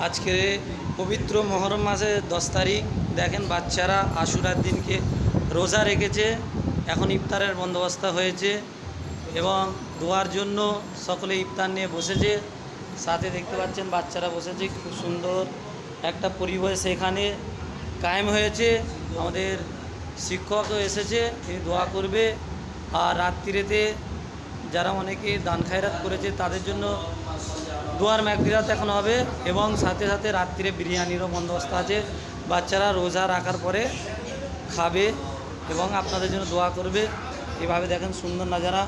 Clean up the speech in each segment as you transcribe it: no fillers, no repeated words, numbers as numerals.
আজকে পবিত্র মহরম মাসের 10 তারিখ। দেখেন বাচ্চারা আশুরার দিনকে রোজা রেখেছে। এখন ইফতারের বন্দোবস্ত হয়েছে এবং দোয়ার জন্য সকলে ইফতার নিয়ে বসেছে। সাথে দেখতে পাচ্ছেন বাচ্চারা বসেছে, খুব সুন্দর একটা পরিবেশ এখানে কায়েম হয়েছে। আমাদের শিক্ষকও এসেছে, তিনি দোয়া করবে। আর রাত্রিরেতে যারা অনেকে দান খায়রাত করেছে তাদের জন্য দোয়ার মাগফিরাত এখন হবে এবং সাথে সাথে রাত্রিরে বিরিয়ানিরও বন্দোবস্ত আছে। বাচ্চারা রোজা রাখার পরে খাবে এবং আপনাদের জন্য দোয়া করবে। এভাবে দেখেন সুন্দর নাজারা,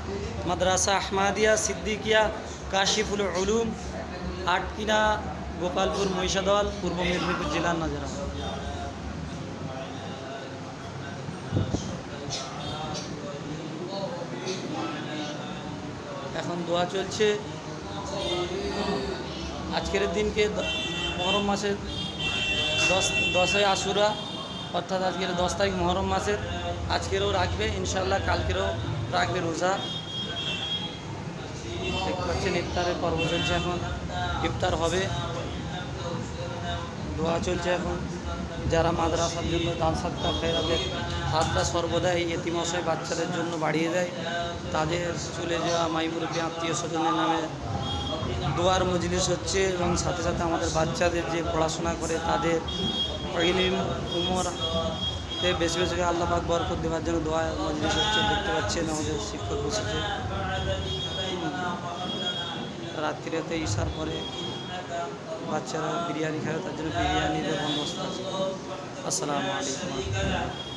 মাদ্রাসা আহমাদিয়া সিদ্দিকিয়া কাশিফুল উলুম, আটকিনা, গোপালপুর, মহিষাদল, পূর্ব মেদিনীপুর জেলার নাজারা। এখন দোয়া চলছে। আজকের দিনকে মহরম মাসের 10ই আশুরা, অর্থাৎ আজকের 10 তারিখ মহরম মাসের। আজকেরও রাখবে ইনশাল্লাহ, কালকেরও রাখবে রোজা। দেখতে পাচ্ছেন ইফতারের পর্ব চলছে, এখন ইফতার হবে, দোয়া চলছে। এখন যারা মাদ্রাসার জন্য দান সাদকা খেরাতের হাতটা সর্বদা এই এতিমশায় বাচ্চাদের জন্য বাড়িয়ে দেয়, তাদের চলে যাওয়া মাইমুরব্বী আত্মীয় স্বজনের নামে দোয়ার মজলিস হচ্ছে এবং সাথে সাথে আমাদের বাচ্চাদের যে পড়াশোনা করে তাদের ইলম উমরতে বেশি বেশি আল্লাহ পাক বরকত দেওয়ার জন্য দোয়া মজলিস হচ্ছে। দেখতে পাচ্ছেন আমাদের শিক্ষক বসেছে। রাত্রিতে ইশার পরে বাচ্চারা বিরিয়ানি খায়, তার জন্য বিরিয়ানির বন্দোবস্ত আছে। আসসালামু আলাইকুম।